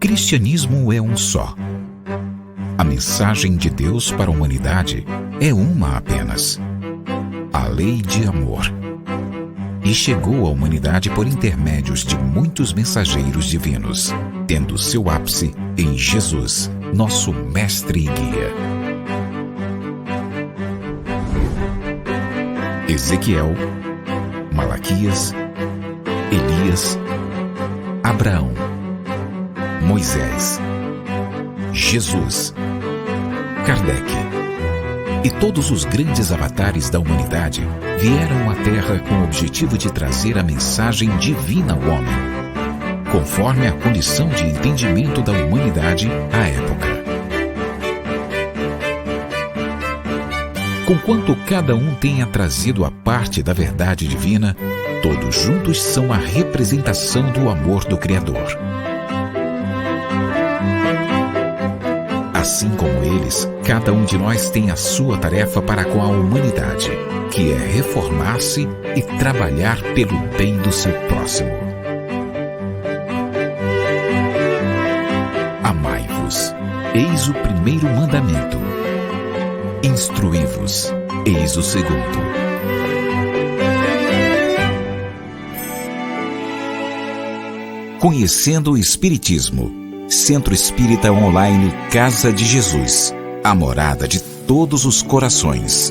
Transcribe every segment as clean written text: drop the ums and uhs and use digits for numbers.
cristianismo é um só. A mensagem de Deus para a humanidade é uma apenas: a lei de amor. E chegou à humanidade por intermédios de muitos mensageiros divinos, tendo seu ápice em Jesus, nosso mestre e guia. Ezequiel, Malaquias, Elias, Abraão, Moisés, Jesus, Kardec e todos os grandes avatares da humanidade vieram à Terra com o objetivo de trazer a mensagem divina ao homem, conforme a condição de entendimento da humanidade à época. Conquanto cada um tenha trazido a parte da verdade divina, todos juntos são a representação do amor do Criador. Assim como eles, cada um de nós tem a sua tarefa para com a humanidade, que é reformar-se e trabalhar pelo bem do seu próximo. Amai-vos, eis o primeiro mandamento. Instruí-vos, eis o segundo. Conhecendo o Espiritismo. Centro Espírita Online Casa de Jesus, a morada de todos os corações.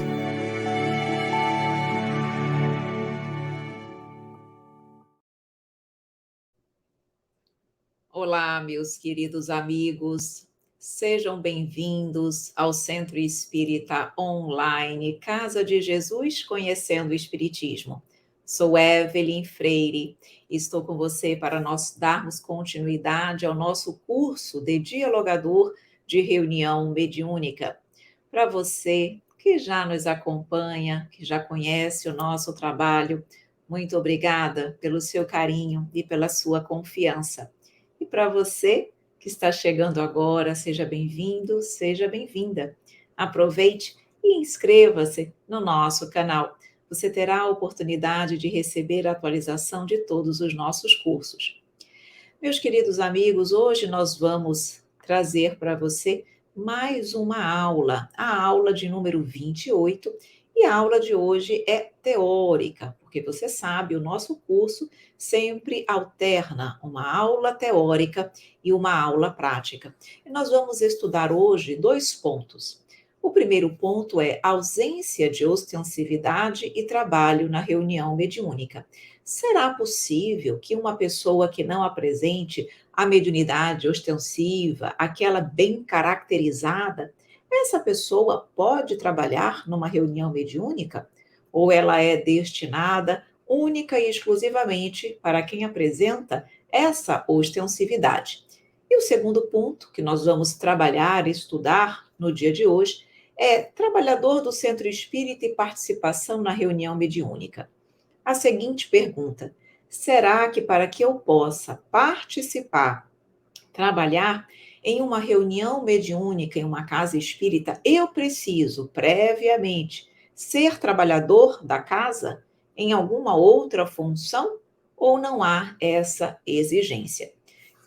Olá, meus queridos amigos, sejam bem-vindos ao Centro Espírita Online Casa de Jesus, Conhecendo o Espiritismo. Sou Evelyn Freire e estou com você para nós darmos continuidade ao nosso curso de dialogador de reunião mediúnica. Para você que já nos acompanha, que já conhece o nosso trabalho, muito obrigada pelo seu carinho e pela sua confiança. E para você que está chegando agora, seja bem-vindo, seja bem-vinda. Aproveite e inscreva-se no nosso canal. Você terá a oportunidade de receber a atualização de todos os nossos cursos. Meus queridos amigos, hoje nós vamos trazer para você mais uma aula, a aula de número 28, e a aula de hoje é teórica, porque você sabe, o nosso curso sempre alterna uma aula teórica e uma aula prática. E nós vamos estudar hoje 2 pontos. O primeiro ponto é ausência de ostensividade e trabalho na reunião mediúnica. Será possível que uma pessoa que não apresente a mediunidade ostensiva, aquela bem caracterizada, essa pessoa pode trabalhar numa reunião mediúnica? Ou ela é destinada única e exclusivamente para quem apresenta essa ostensividade? E o segundo ponto que nós vamos trabalhar e estudar no dia de hoje é trabalhador do Centro Espírita e participação na reunião mediúnica. A seguinte pergunta: será que para que eu possa participar, trabalhar em uma reunião mediúnica em uma casa espírita, eu preciso previamente ser trabalhador da casa em alguma outra função ou não há essa exigência?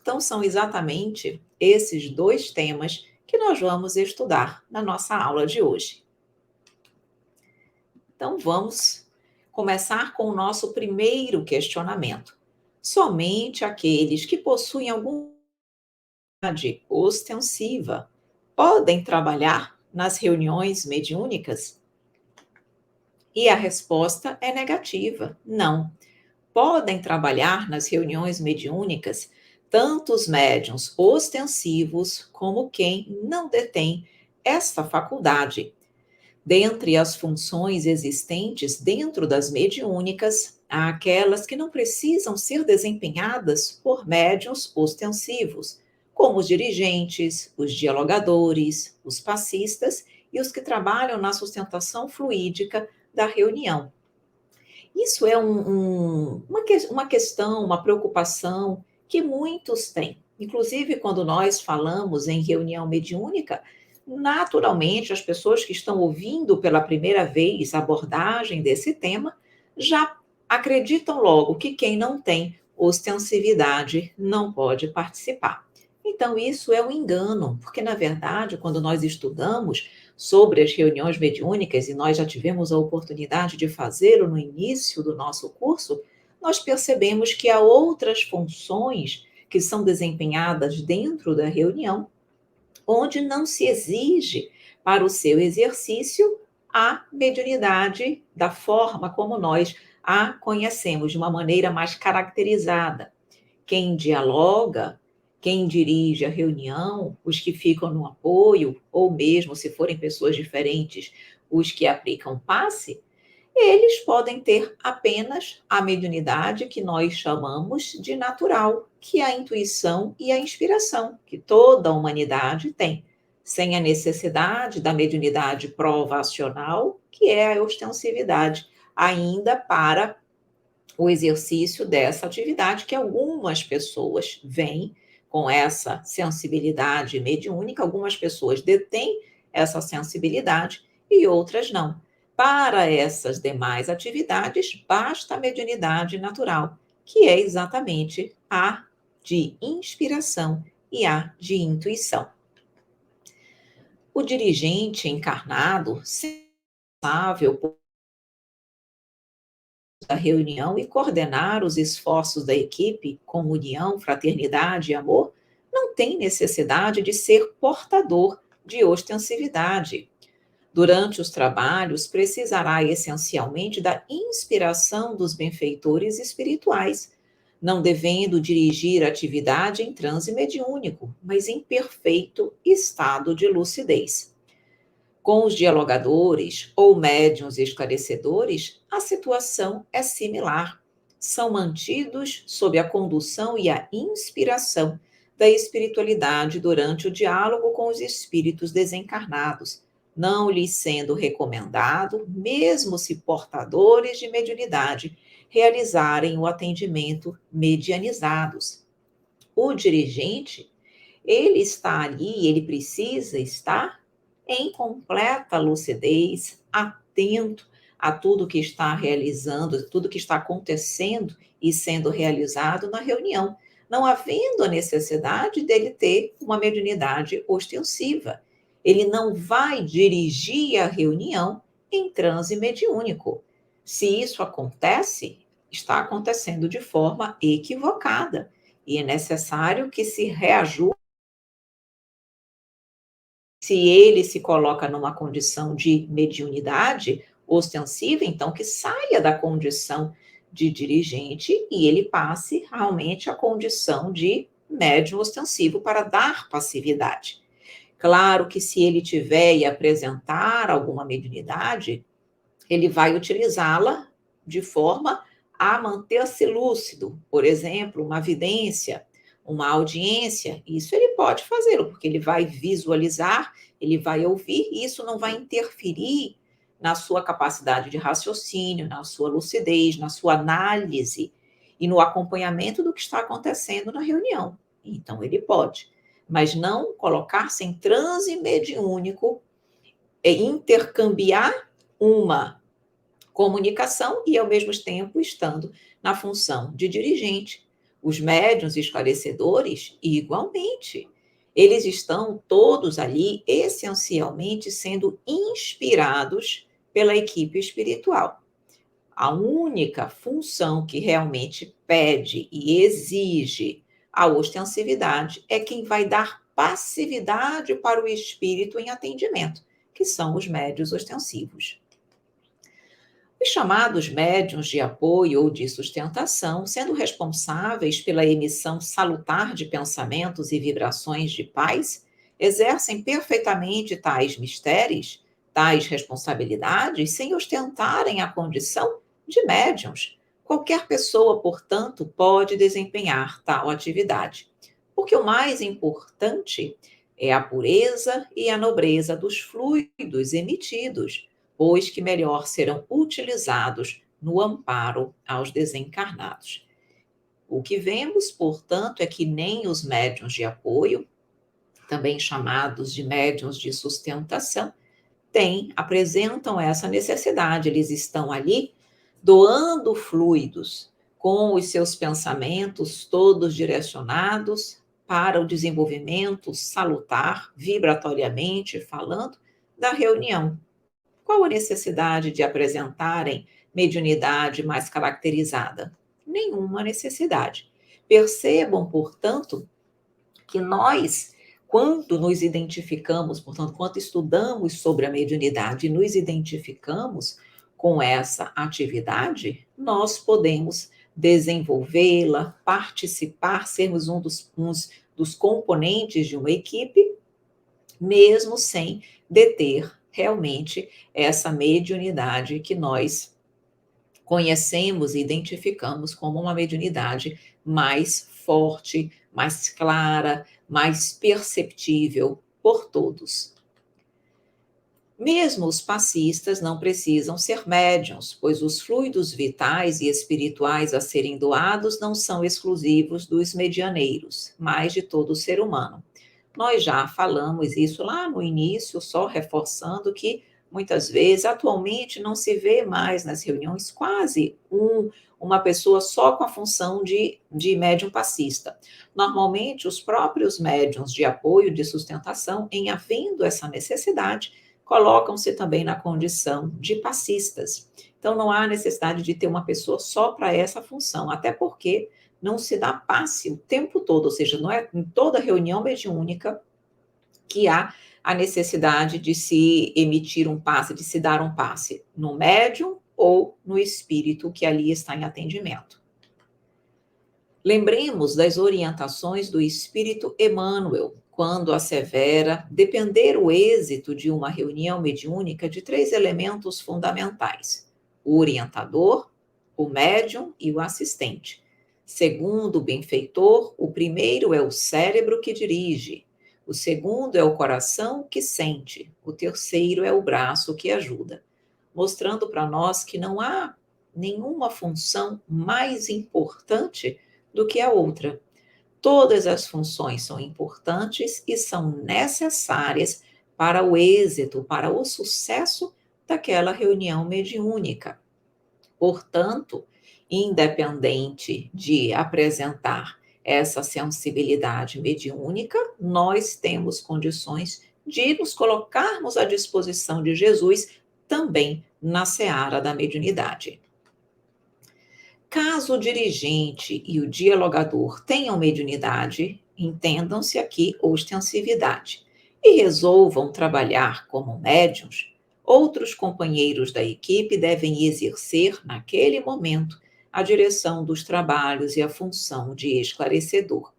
Então, são exatamente esses 2 temas que nós vamos estudar na nossa aula de hoje. Então, vamos começar com o nosso primeiro questionamento. Somente aqueles que possuem alguma atividade ostensiva podem trabalhar nas reuniões mediúnicas? E a resposta é negativa, não. Podem trabalhar nas reuniões mediúnicas tanto os médiuns ostensivos como quem não detém esta faculdade. Dentre as funções existentes dentro das mediúnicas, há aquelas que não precisam ser desempenhadas por médiuns ostensivos, como os dirigentes, os dialogadores, os passistas e os que trabalham na sustentação fluídica da reunião. Isso é uma questão, uma preocupação que muitos têm. Inclusive, quando nós falamos em reunião mediúnica, naturalmente, as pessoas que estão ouvindo pela primeira vez a abordagem desse tema já acreditam logo que quem não tem ostensividade não pode participar. Então, isso é um engano, porque, na verdade, quando nós estudamos sobre as reuniões mediúnicas, e nós já tivemos a oportunidade de fazê-lo no início do nosso curso, nós percebemos que há outras funções que são desempenhadas dentro da reunião, onde não se exige para o seu exercício a mediunidade da forma como nós a conhecemos, de uma maneira mais caracterizada. Quem dialoga, quem dirige a reunião, os que ficam no apoio, ou mesmo se forem pessoas diferentes, os que aplicam passe, eles podem ter apenas a mediunidade que nós chamamos de natural, que é a intuição e a inspiração, que toda a humanidade tem, sem a necessidade da mediunidade provacional, que é a ostensividade, ainda para o exercício dessa atividade, que algumas pessoas vêm com essa sensibilidade mediúnica, algumas pessoas detêm essa sensibilidade e outras não. Para essas demais atividades, basta a mediunidade natural, que é exatamente a de inspiração e a de intuição. O dirigente encarnado, responsável da reunião e coordenar os esforços da equipe com união, fraternidade e amor, não tem necessidade de ser portador de ostensividade. Durante os trabalhos, precisará essencialmente da inspiração dos benfeitores espirituais, não devendo dirigir a atividade em transe mediúnico, mas em perfeito estado de lucidez. Com os dialogadores ou médiuns esclarecedores, a situação é similar. São mantidos sob a condução e a inspiração da espiritualidade durante o diálogo com os espíritos desencarnados, não lhes sendo recomendado, mesmo se portadores de mediunidade, realizarem o atendimento medianizados. O dirigente, ele está ali, ele precisa estar em completa lucidez, atento a tudo que está realizando, tudo que está acontecendo e sendo realizado na reunião, não havendo a necessidade dele ter uma mediunidade ostensiva. Ele não vai dirigir a reunião em transe mediúnico. Se isso acontece, está acontecendo de forma equivocada e é necessário que se reajuste. Se ele se coloca numa condição de mediunidade ostensiva, então que saia da condição de dirigente e ele passe realmente à condição de médium ostensivo para dar passividade. Claro que se ele tiver e apresentar alguma mediunidade, ele vai utilizá-la de forma a manter-se lúcido, por exemplo, uma vidência, uma audiência, isso ele pode fazê-lo, porque ele vai visualizar, ele vai ouvir, e isso não vai interferir na sua capacidade de raciocínio, na sua lucidez, na sua análise e no acompanhamento do que está acontecendo na reunião. Então, ele pode, mas não colocar-se em transe mediúnico e intercambiar uma comunicação e, ao mesmo tempo, estando na função de dirigente. Os médiuns esclarecedores, igualmente, eles estão todos ali, essencialmente, sendo inspirados pela equipe espiritual. A única função que realmente pede e exige a ostensividade é quem vai dar passividade para o espírito em atendimento, que são os médiuns ostensivos. Os chamados médiuns de apoio ou de sustentação, sendo responsáveis pela emissão salutar de pensamentos e vibrações de paz, exercem perfeitamente tais mistérios, tais responsabilidades, sem ostentarem a condição de médiuns. Qualquer pessoa, portanto, pode desempenhar tal atividade, porque o mais importante é a pureza e a nobreza dos fluidos emitidos, pois que melhor serão utilizados no amparo aos desencarnados. O que vemos, portanto, é que nem os médiuns de apoio, também chamados de médiuns de sustentação, apresentam essa necessidade. Eles estão ali doando fluidos, com os seus pensamentos todos direcionados para o desenvolvimento salutar, vibratoriamente falando, da reunião. Qual a necessidade de apresentarem mediunidade mais caracterizada? Nenhuma necessidade. Percebam, portanto, que nós, quando nos identificamos, portanto, quando estudamos sobre a mediunidade e nos identificamos com essa atividade, nós podemos desenvolvê-la, participar, sermos dos componentes de uma equipe, mesmo sem deter realmente essa mediunidade que nós conhecemos e identificamos como uma mediunidade mais forte, mais clara, mais perceptível por todos. Mesmo os passistas não precisam ser médiuns, pois os fluidos vitais e espirituais a serem doados não são exclusivos dos medianeiros, mas de todo ser humano. Nós já falamos isso lá no início, só reforçando que muitas vezes, atualmente, não se vê mais nas reuniões quase uma pessoa só com a função de médium passista. Normalmente, os próprios médiuns de apoio, de sustentação, em havendo essa necessidade, colocam-se também na condição de passistas. Então, não há necessidade de ter uma pessoa só para essa função, até porque não se dá passe o tempo todo, ou seja, não é em toda reunião mediúnica que há a necessidade de se emitir um passe, de se dar um passe no médium ou no espírito que ali está em atendimento. Lembremos das orientações do espírito Emmanuel, quando assevera depender o êxito de uma reunião mediúnica de 3 elementos fundamentais: o orientador, o médium e o assistente. Segundo o benfeitor, o primeiro é o cérebro que dirige, o segundo é o coração que sente, o terceiro é o braço que ajuda, mostrando para nós que não há nenhuma função mais importante do que a outra. Todas as funções são importantes e são necessárias para o êxito, para o sucesso daquela reunião mediúnica. Portanto, independente de apresentar essa sensibilidade mediúnica, nós temos condições de nos colocarmos à disposição de Jesus também na seara da mediunidade. Caso o dirigente e o dialogador tenham mediunidade, entendam-se aqui ostensividade, e resolvam trabalhar como médiuns, outros companheiros da equipe devem exercer, naquele momento, a direção dos trabalhos e a função de esclarecedor.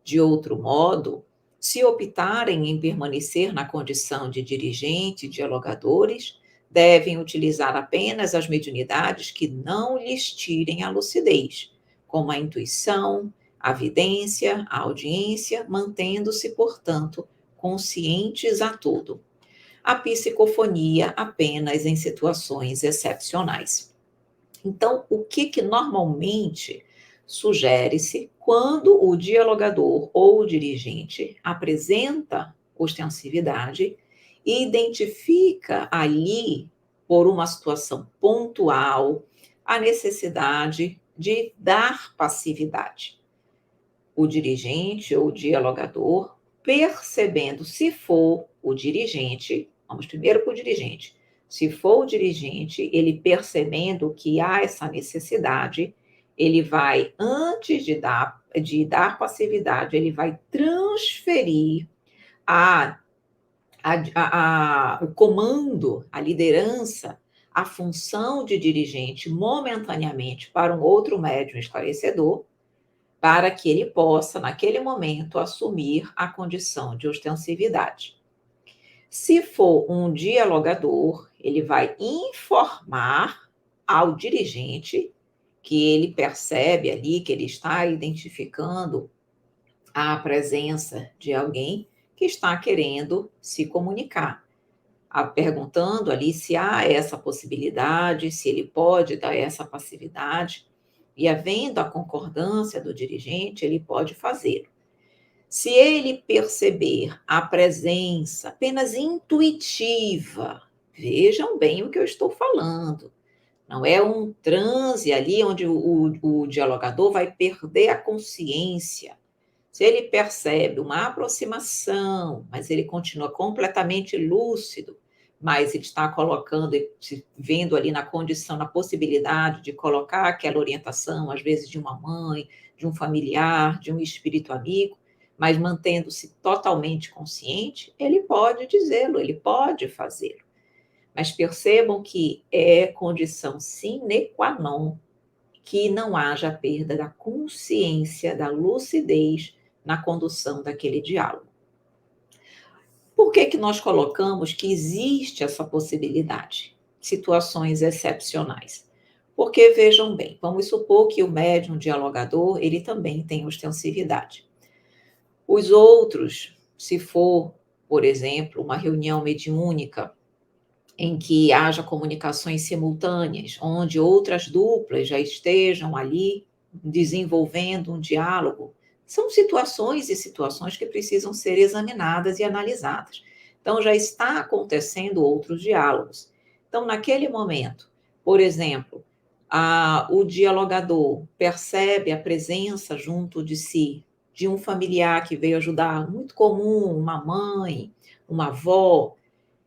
De outro modo, se optarem em permanecer na condição de dirigente e dialogadores, devem utilizar apenas as mediunidades que não lhes tirem a lucidez, como a intuição, a vidência, a audiência, mantendo-se, portanto, conscientes a tudo. A psicofonia apenas em situações excepcionais. Então, o que normalmente sugere-se quando o dialogador ou o dirigente apresenta ostensividade e identifica ali, por uma situação pontual, a necessidade de dar passividade? O dirigente ou o dialogador, percebendo, se for o dirigente, vamos primeiro para o dirigente, se for o dirigente, ele percebendo que há essa necessidade, ele vai, antes de dar passividade, ele vai transferir o comando, a liderança, a função de dirigente momentaneamente para um outro médium esclarecedor, para que ele possa, naquele momento, assumir a condição de ostensividade. Se for um dialogador, ele vai informar ao dirigente que ele percebe ali, que ele está identificando a presença de alguém que está querendo se comunicar, perguntando ali se há essa possibilidade, se ele pode dar essa passividade, e havendo a concordância do dirigente, ele pode fazê-lo. Se ele perceber a presença apenas intuitiva, vejam bem o que eu estou falando, não é um transe ali onde o dialogador vai perder a consciência. Se ele percebe uma aproximação, mas ele continua completamente lúcido, mas ele está colocando, se vendo ali na condição, na possibilidade de colocar aquela orientação, às vezes de uma mãe, de um familiar, de um espírito amigo, mas mantendo-se totalmente consciente, ele pode dizê-lo, ele pode fazê-lo. Mas percebam que é condição sine qua non que não haja perda da consciência, da lucidez na condução daquele diálogo. Por que nós colocamos que existe essa possibilidade? Situações excepcionais. Porque, vejam bem, vamos supor que o médium dialogador, ele também tem ostensividade. Os outros, se for, por exemplo, uma reunião mediúnica, em que haja comunicações simultâneas, onde outras duplas já estejam ali desenvolvendo um diálogo, são situações e situações que precisam ser examinadas e analisadas. Então, já está acontecendo outros diálogos. Então, naquele momento, por exemplo, o dialogador percebe a presença junto de si de um familiar que veio ajudar, muito comum, uma mãe, uma avó,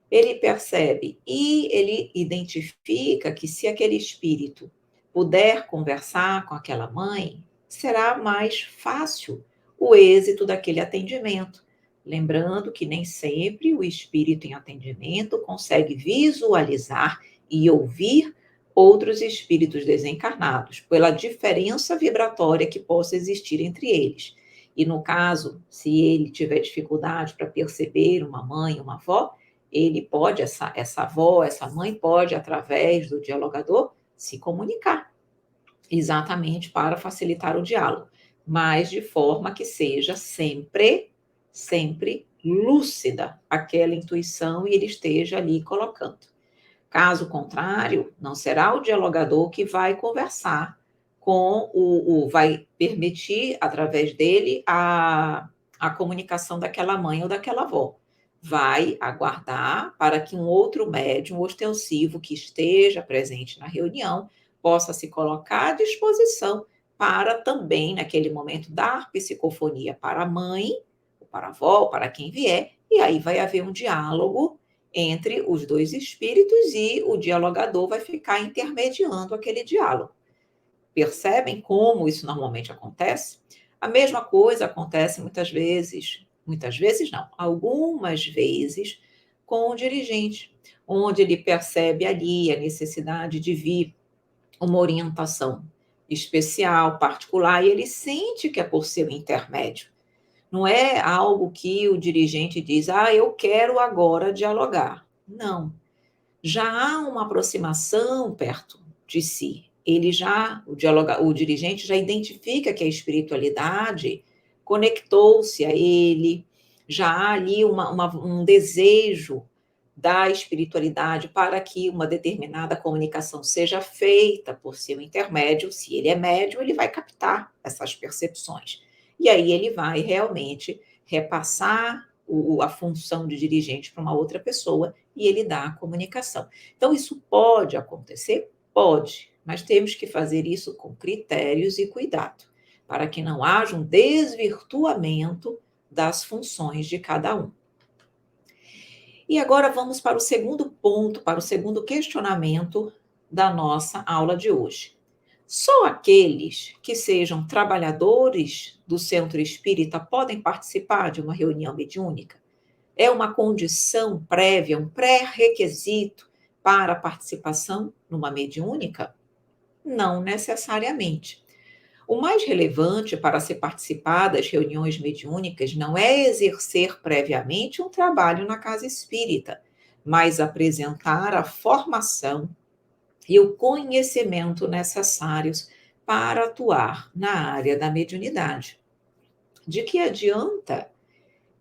ele percebe e ele identifica que se aquele espírito puder conversar com aquela mãe, será mais fácil o êxito daquele atendimento. Lembrando que nem sempre o espírito em atendimento consegue visualizar e ouvir outros espíritos desencarnados, pela diferença vibratória que possa existir entre eles. E no caso, se ele tiver dificuldade para perceber uma mãe, uma avó, ele pode, essa avó, essa mãe pode, através do dialogador, se comunicar, exatamente para facilitar o diálogo, mas de forma que seja sempre lúcida aquela intuição e ele esteja ali colocando. Caso contrário, não será o dialogador que vai conversar vai permitir, através dele, a comunicação daquela mãe ou daquela avó. Vai aguardar para que um outro médium ostensivo que esteja presente na reunião possa se colocar à disposição para também, naquele momento, dar psicofonia para a mãe, para a avó, para quem vier, e aí vai haver um diálogo entre os dois espíritos e o dialogador vai ficar intermediando aquele diálogo. Percebem como isso normalmente acontece? A mesma coisa acontece muitas vezes não, algumas vezes com o dirigente, onde ele percebe ali a necessidade de vir uma orientação especial, particular, e ele sente que é por seu intermédio. Não é algo que o dirigente diz, eu quero agora dialogar. Não. Já há uma aproximação perto de si. O dirigente já identifica que a espiritualidade conectou-se a ele, já há ali um desejo da espiritualidade para que uma determinada comunicação seja feita por seu intermédio. Se ele é médium, ele vai captar essas percepções. E aí ele vai realmente repassar a função de dirigente para uma outra pessoa e ele dá a comunicação. Então, isso pode acontecer? Pode, mas temos que fazer isso com critérios e cuidado, para que não haja um desvirtuamento das funções de cada um. E agora vamos para o segundo ponto, para o segundo questionamento da nossa aula de hoje. Só aqueles que sejam trabalhadores do centro espírita podem participar de uma reunião mediúnica? É uma condição prévia, um pré-requisito para a participação numa mediúnica? Não necessariamente. O mais relevante para se participar das reuniões mediúnicas não é exercer previamente um trabalho na casa espírita, mas apresentar a formação e o conhecimento necessários para atuar na área da mediunidade. De que adianta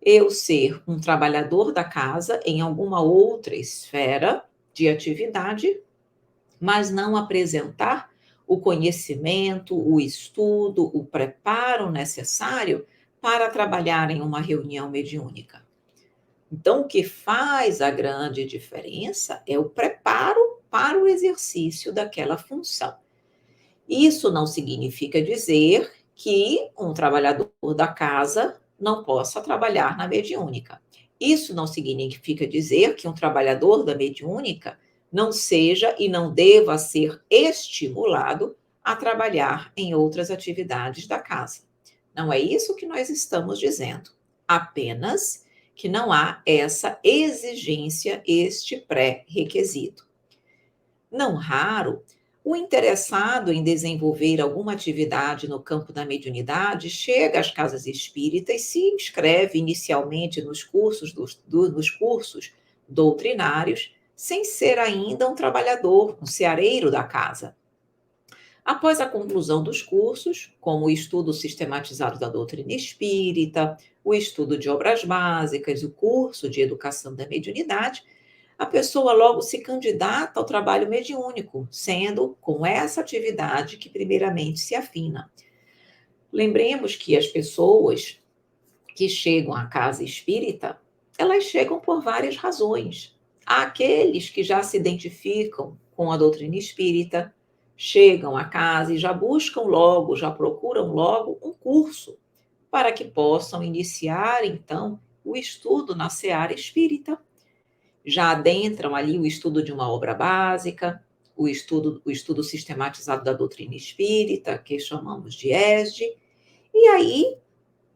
eu ser um trabalhador da casa em alguma outra esfera de atividade, mas não apresentar o conhecimento, o estudo, o preparo necessário para trabalhar em uma reunião mediúnica? Então, o que faz a grande diferença é o preparo para o exercício daquela função. Isso não significa dizer que um trabalhador da casa não possa trabalhar na mediúnica. Isso não significa dizer que um trabalhador da mediúnica não seja e não deva ser estimulado a trabalhar em outras atividades da casa. Não é isso que nós estamos dizendo. Apenas que não há essa exigência, este pré-requisito. Não raro, o interessado em desenvolver alguma atividade no campo da mediunidade chega às casas espíritas e se inscreve inicialmente nos cursos doutrinários, sem ser ainda um trabalhador, um seareiro da casa. Após a conclusão dos cursos, como o estudo sistematizado da doutrina espírita, o estudo de obras básicas, o curso de educação da mediunidade, a pessoa logo se candidata ao trabalho mediúnico, sendo com essa atividade que primeiramente se afina. Lembremos que as pessoas que chegam à casa espírita, elas chegam por várias razões. Há aqueles que já se identificam com a doutrina espírita, chegam à casa e já buscam logo, já procuram logo um curso para que possam iniciar, então, o estudo na seara espírita. Já adentram ali o estudo de uma obra básica, o estudo sistematizado da doutrina espírita, que chamamos de ESD, e aí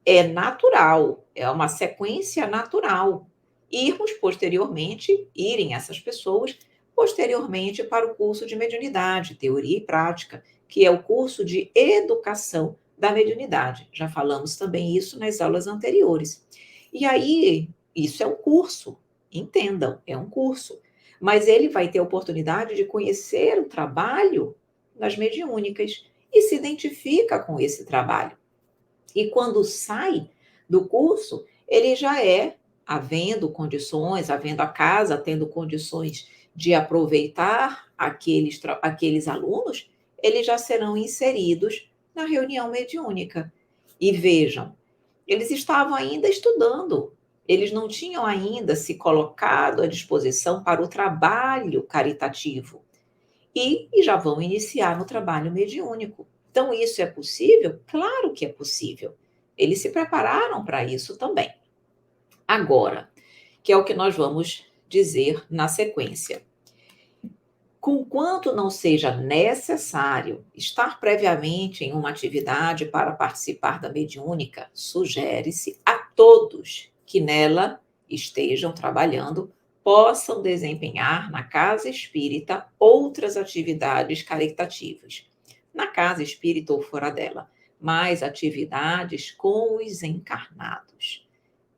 é natural, é uma sequência natural. Irem essas pessoas posteriormente para o curso de mediunidade, teoria e prática, que é o curso de educação da mediunidade. Já falamos também isso nas aulas anteriores. E aí, isso é um curso, entendam, é um curso. Mas ele vai ter a oportunidade de conhecer o trabalho das mediúnicas e se identifica com esse trabalho. E quando sai do curso, ele já havendo condições, havendo a casa, tendo condições de aproveitar aqueles alunos, eles já serão inseridos na reunião mediúnica. E vejam, eles estavam ainda estudando, eles não tinham ainda se colocado à disposição para o trabalho caritativo. E já vão iniciar no trabalho mediúnico. Então, isso é possível? Claro que é possível. Eles se prepararam para isso também. Agora, que é o que nós vamos dizer na sequência. Conquanto não seja necessário estar previamente em uma atividade para participar da mediúnica, sugere-se a todos que nela estejam trabalhando possam desempenhar na casa espírita outras atividades caritativas. Na casa espírita ou fora dela, mais atividades com os encarnados.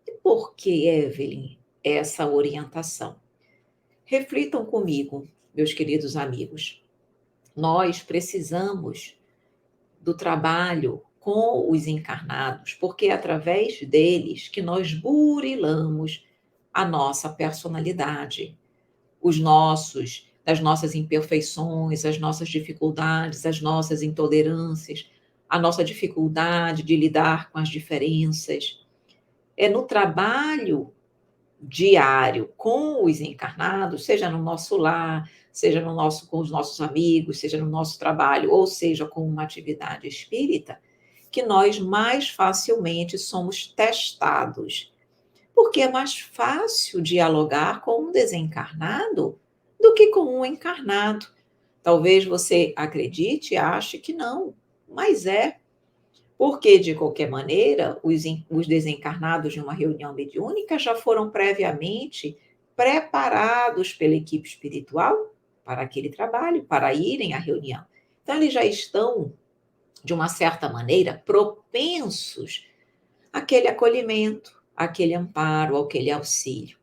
E por que, Evelyn, essa orientação? Reflitam comigo, meus queridos amigos. Nós precisamos do trabalho com os encarnados, porque é através deles que nós burilamos a nossa personalidade, as nossas imperfeições, as nossas dificuldades, as nossas intolerâncias, a nossa dificuldade de lidar com as diferenças. É no trabalho diário com os encarnados, seja no nosso lar, seja com os nossos amigos, seja no nosso trabalho, ou seja com uma atividade espírita, que nós mais facilmente somos testados. Porque é mais fácil dialogar com um desencarnado do que com um encarnado. Talvez você acredite e ache que não, mas é. Porque, de qualquer maneira, os desencarnados de uma reunião mediúnica já foram previamente preparados pela equipe espiritual para aquele trabalho, para irem à reunião. Então, eles já estão, de uma certa maneira, propensos àquele acolhimento, àquele amparo, àquele auxílio.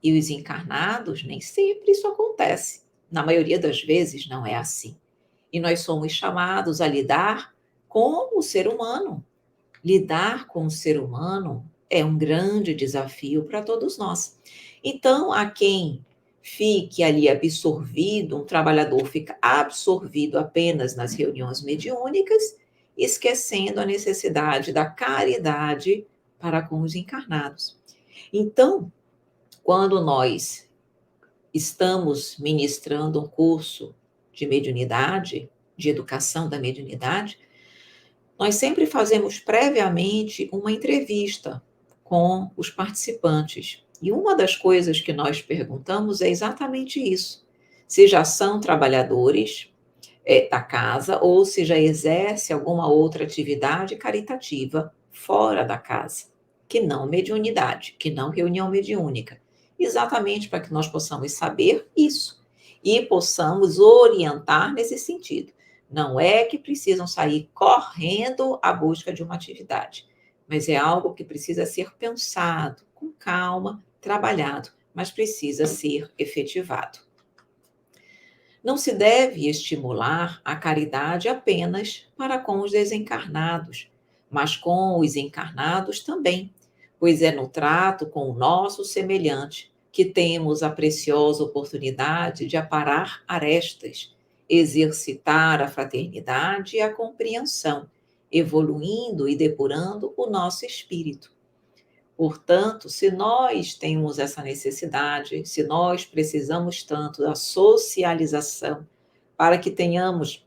E os encarnados, nem sempre isso acontece. Na maioria das vezes, não é assim. E nós somos chamados a lidar com o ser humano. Lidar com o ser humano é um grande desafio para todos nós. Então, há quem fique ali absorvido, um trabalhador fica absorvido apenas nas reuniões mediúnicas, esquecendo a necessidade da caridade para com os encarnados. Então, quando nós estamos ministrando um curso de mediunidade, de educação da mediunidade, Nós sempre fazemos previamente uma entrevista com os participantes. E uma das coisas que nós perguntamos é exatamente isso: se já são trabalhadores da casa ou se já exerce alguma outra atividade caritativa fora da casa, que não mediunidade, que não reunião mediúnica, exatamente para que nós possamos saber isso e possamos orientar nesse sentido. Não é que precisam sair correndo à busca de uma atividade, mas é algo que precisa ser pensado com calma, trabalhado, mas precisa ser efetivado. Não se deve estimular a caridade apenas para com os desencarnados, mas com os encarnados também, pois é no trato com o nosso semelhante que temos a preciosa oportunidade de aparar arestas, exercitar a fraternidade e a compreensão, evoluindo e depurando o nosso espírito. Portanto, se nós temos essa necessidade, se nós precisamos tanto da socialização para que tenhamos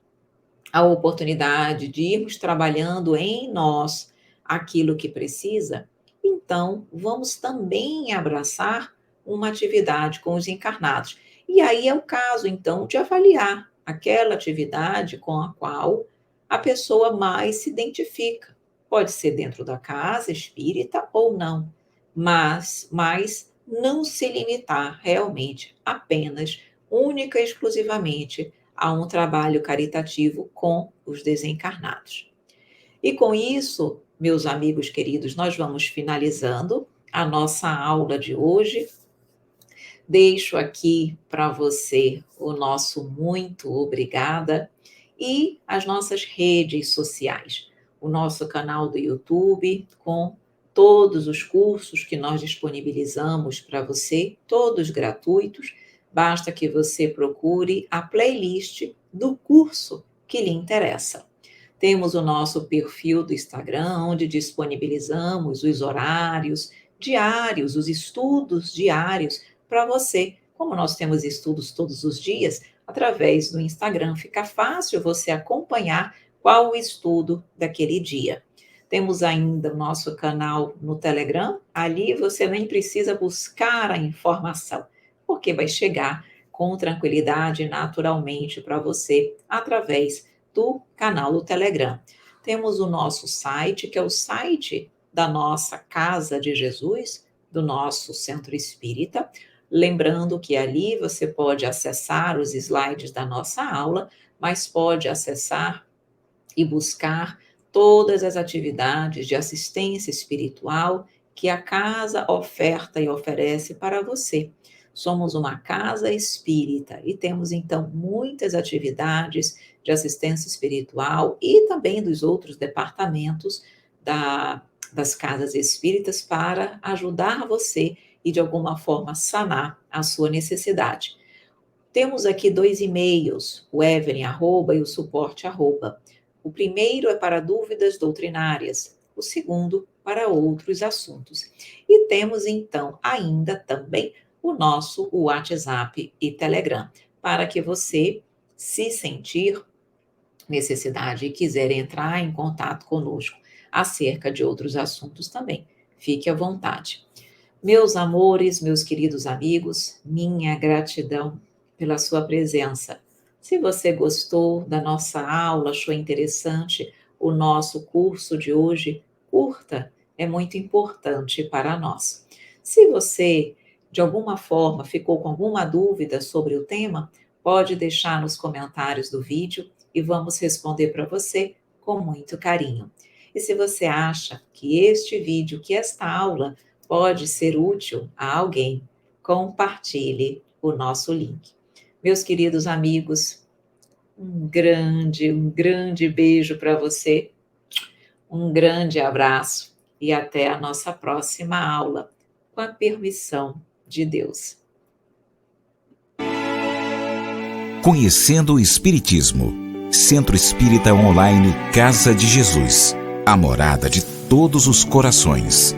a oportunidade de irmos trabalhando em nós aquilo que precisa, então vamos também abraçar uma atividade com os encarnados. E aí é o caso, então, de avaliar aquela atividade com a qual a pessoa mais se identifica. Pode ser dentro da casa espírita ou não, mas não se limitar realmente apenas, única e exclusivamente, a um trabalho caritativo com os desencarnados. E com isso, meus amigos queridos, nós vamos finalizando a nossa aula de hoje. Deixo aqui para você o nosso muito obrigada e as nossas redes sociais. O nosso canal do YouTube, com todos os cursos que nós disponibilizamos para você, todos gratuitos. Basta que você procure a playlist do curso que lhe interessa. Temos o nosso perfil do Instagram, onde disponibilizamos os horários diários, os estudos diários para você. Como nós temos estudos todos os dias, através do Instagram, fica fácil você acompanhar qual o estudo daquele dia. Temos ainda o nosso canal no Telegram, ali você nem precisa buscar a informação, porque vai chegar com tranquilidade naturalmente para você através do canal do Telegram. Temos o nosso site, que é o site da nossa Casa de Jesus, do nosso Centro Espírita. Lembrando que ali você pode acessar os slides da nossa aula, mas pode acessar e buscar todas as atividades de assistência espiritual que a casa oferta e oferece para você. Somos uma casa espírita e temos, então, muitas atividades de assistência espiritual e também dos outros departamentos das casas espíritas para ajudar você e, de alguma forma, sanar a sua necessidade. Temos aqui 2 e-mails, o Evelyn, @ e o suporte, @. O primeiro é para dúvidas doutrinárias, o segundo para outros assuntos. E temos, então, ainda também o nosso WhatsApp e Telegram, para que você, se sentir necessidade e quiser entrar em contato conosco acerca de outros assuntos também, fique à vontade. Meus amores, meus queridos amigos, minha gratidão pela sua presença. Se você gostou da nossa aula, achou interessante o nosso curso de hoje, curta, é muito importante para nós. Se você, de alguma forma, ficou com alguma dúvida sobre o tema, pode deixar nos comentários do vídeo e vamos responder para você com muito carinho. E se você acha que este vídeo, que esta aula pode ser útil a alguém, compartilhe o nosso link. Meus queridos amigos, um grande beijo para você, um grande abraço e até a nossa próxima aula, com a permissão de Deus. Conhecendo o Espiritismo. Centro Espírita Online Casa de Jesus. A morada de todos os corações.